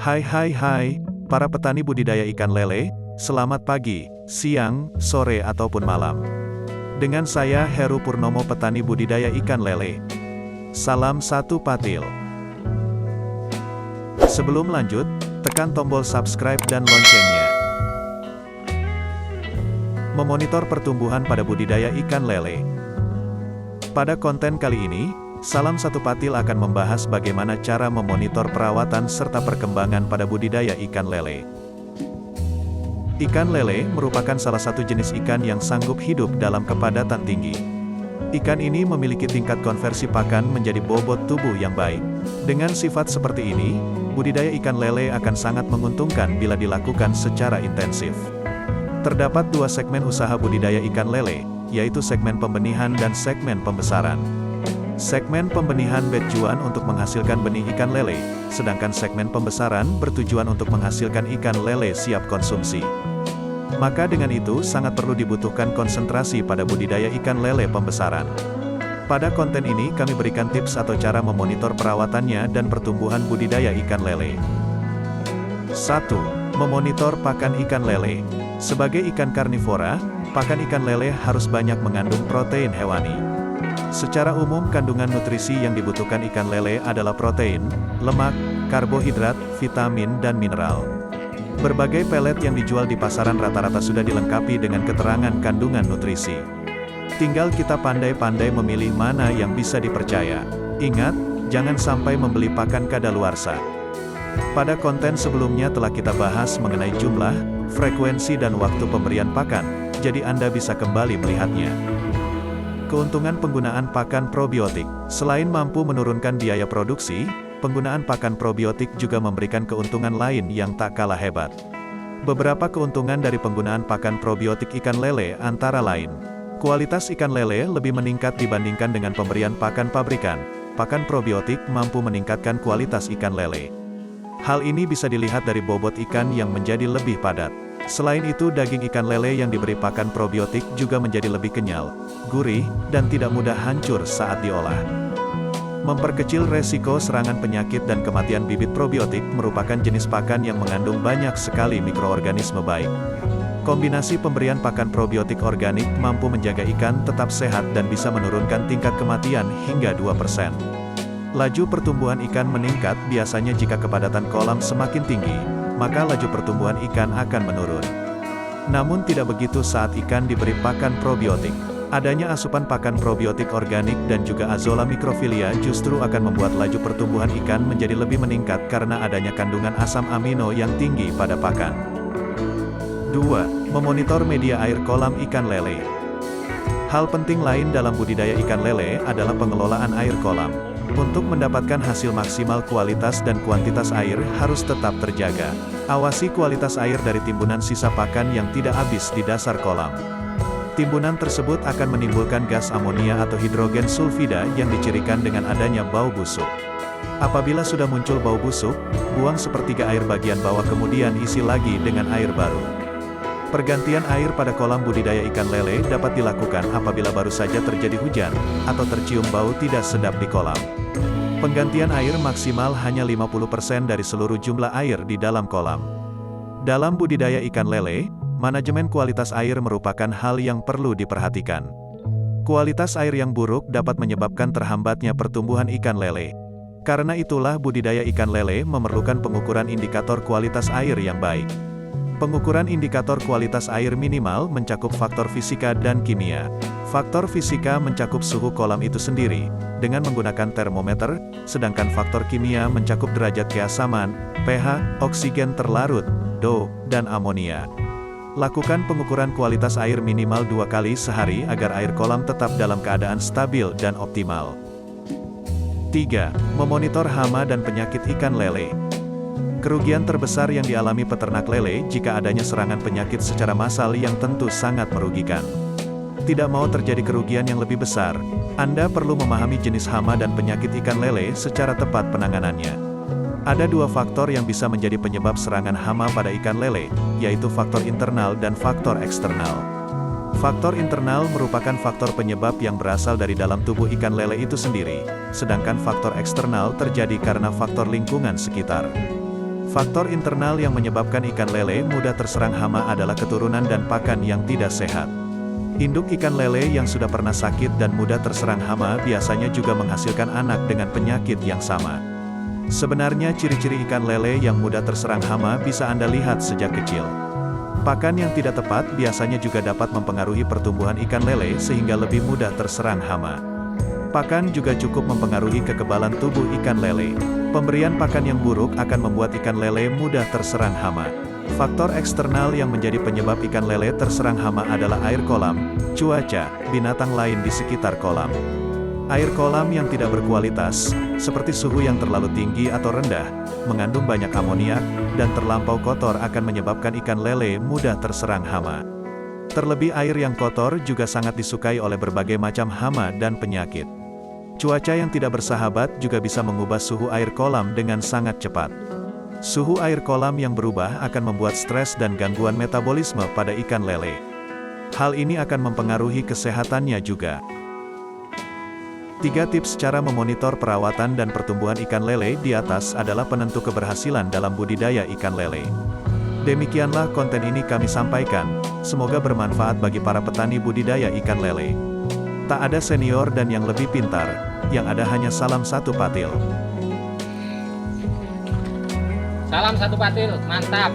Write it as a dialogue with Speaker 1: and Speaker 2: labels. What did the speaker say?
Speaker 1: Hai, para petani budidaya ikan lele, selamat pagi, siang, sore ataupun malam. Dengan saya Heru Purnomo, petani budidaya ikan lele. Salam satu patil. Sebelum lanjut, tekan tombol subscribe dan loncengnya. Memonitor pertumbuhan pada budidaya ikan lele. Pada konten kali ini, Salam Satu Patil akan membahas bagaimana cara memonitor perawatan serta perkembangan pada budidaya ikan lele. Ikan lele merupakan salah satu jenis ikan yang sanggup hidup dalam kepadatan tinggi. Ikan ini memiliki tingkat konversi pakan menjadi bobot tubuh yang baik. Dengan sifat seperti ini, budidaya ikan lele akan sangat menguntungkan bila dilakukan secara intensif. Terdapat dua segmen usaha budidaya ikan lele, yaitu segmen pembenihan dan segmen pembesaran. Segmen pembenihan bertujuan untuk menghasilkan benih ikan lele, sedangkan segmen pembesaran bertujuan untuk menghasilkan ikan lele siap konsumsi. Maka dengan itu sangat perlu dibutuhkan konsentrasi pada budidaya ikan lele pembesaran. Pada konten ini kami berikan tips atau cara memonitor perawatannya dan pertumbuhan budidaya ikan lele. 1. Memonitor pakan ikan lele. Sebagai ikan karnivora, pakan ikan lele harus banyak mengandung protein hewani. Secara umum kandungan nutrisi yang dibutuhkan ikan lele adalah protein, lemak, karbohidrat, vitamin dan mineral. Berbagai pelet yang dijual di pasaran rata-rata sudah dilengkapi dengan keterangan kandungan nutrisi. Tinggal kita pandai-pandai memilih mana yang bisa dipercaya. Ingat, jangan sampai membeli pakan kadaluarsa. Pada konten sebelumnya telah kita bahas mengenai jumlah, frekuensi dan waktu pemberian pakan, jadi Anda bisa kembali melihatnya. Keuntungan penggunaan pakan probiotik. Selain mampu menurunkan biaya produksi, penggunaan pakan probiotik juga memberikan keuntungan lain yang tak kalah hebat. Beberapa keuntungan dari penggunaan pakan probiotik ikan lele antara lain: kualitas ikan lele lebih meningkat dibandingkan dengan pemberian pakan pabrikan. Pakan probiotik mampu meningkatkan kualitas ikan lele. Hal ini bisa dilihat dari bobot ikan yang menjadi lebih padat. Selain itu, daging ikan lele yang diberi pakan probiotik juga menjadi lebih kenyal, gurih, dan tidak mudah hancur saat diolah. Memperkecil resiko serangan penyakit dan kematian. Bibit probiotik merupakan jenis pakan yang mengandung banyak sekali mikroorganisme baik. Kombinasi pemberian pakan probiotik organik mampu menjaga ikan tetap sehat dan bisa menurunkan tingkat kematian hingga 2%. Laju pertumbuhan ikan meningkat biasanya jika kepadatan kolam semakin tinggi, maka laju pertumbuhan ikan akan menurun. Namun tidak begitu saat ikan diberi pakan probiotik. Adanya asupan pakan probiotik organik dan juga azola microphylla justru akan membuat laju pertumbuhan ikan menjadi lebih meningkat karena adanya kandungan asam amino yang tinggi pada pakan. 2. Memonitor media air kolam ikan lele. Hal penting lain dalam budidaya ikan lele adalah pengelolaan air kolam. Untuk mendapatkan hasil maksimal, kualitas dan kuantitas air harus tetap terjaga. Awasi kualitas air dari timbunan sisa pakan yang tidak habis di dasar kolam. Timbunan tersebut akan menimbulkan gas amonia atau hidrogen sulfida yang dicirikan dengan adanya bau busuk. Apabila sudah muncul bau busuk, buang sepertiga air bagian bawah kemudian isi lagi dengan air baru. Pergantian air pada kolam budidaya ikan lele dapat dilakukan apabila baru saja terjadi hujan, atau tercium bau tidak sedap di kolam. Penggantian air maksimal hanya 50% dari seluruh jumlah air di dalam kolam. Dalam budidaya ikan lele, manajemen kualitas air merupakan hal yang perlu diperhatikan. Kualitas air yang buruk dapat menyebabkan terhambatnya pertumbuhan ikan lele. Karena itulah budidaya ikan lele memerlukan pengukuran indikator kualitas air yang baik. Pengukuran indikator kualitas air minimal mencakup faktor fisika dan kimia. Faktor fisika mencakup suhu kolam itu sendiri, dengan menggunakan termometer, sedangkan faktor kimia mencakup derajat keasaman, pH, oksigen terlarut, DO, dan amonia. Lakukan pengukuran kualitas air minimal 2 kali sehari agar air kolam tetap dalam keadaan stabil dan optimal. 3. Memonitor hama dan penyakit ikan lele. Kerugian terbesar yang dialami peternak lele jika adanya serangan penyakit secara massal yang tentu sangat merugikan. Tidak mau terjadi kerugian yang lebih besar, Anda perlu memahami jenis hama dan penyakit ikan lele secara tepat penanganannya. Ada dua faktor yang bisa menjadi penyebab serangan hama pada ikan lele, yaitu faktor internal dan faktor eksternal. Faktor internal merupakan faktor penyebab yang berasal dari dalam tubuh ikan lele itu sendiri, sedangkan faktor eksternal terjadi karena faktor lingkungan sekitar. Faktor internal yang menyebabkan ikan lele mudah terserang hama adalah keturunan dan pakan yang tidak sehat. Induk ikan lele yang sudah pernah sakit dan mudah terserang hama biasanya juga menghasilkan anak dengan penyakit yang sama. Sebenarnya ciri-ciri ikan lele yang mudah terserang hama bisa Anda lihat sejak kecil. Pakan yang tidak tepat biasanya juga dapat mempengaruhi pertumbuhan ikan lele sehingga lebih mudah terserang hama. Pakan juga cukup mempengaruhi kekebalan tubuh ikan lele. Pemberian pakan yang buruk akan membuat ikan lele mudah terserang hama. Faktor eksternal yang menjadi penyebab ikan lele terserang hama adalah air kolam, cuaca, binatang lain di sekitar kolam. Air kolam yang tidak berkualitas, seperti suhu yang terlalu tinggi atau rendah, mengandung banyak amoniak, dan terlampau kotor akan menyebabkan ikan lele mudah terserang hama. Terlebih air yang kotor juga sangat disukai oleh berbagai macam hama dan penyakit. Cuaca yang tidak bersahabat juga bisa mengubah suhu air kolam dengan sangat cepat. Suhu air kolam yang berubah akan membuat stres dan gangguan metabolisme pada ikan lele. Hal ini akan mempengaruhi kesehatannya juga. 3 tips cara memonitor perawatan dan pertumbuhan ikan lele di atas adalah penentu keberhasilan dalam budidaya ikan lele. Demikianlah konten ini kami sampaikan, semoga bermanfaat bagi para petani budidaya ikan lele. Tak ada senior dan yang lebih pintar, yang ada hanya salam satu patil.
Speaker 2: Salam satu patil, mantap.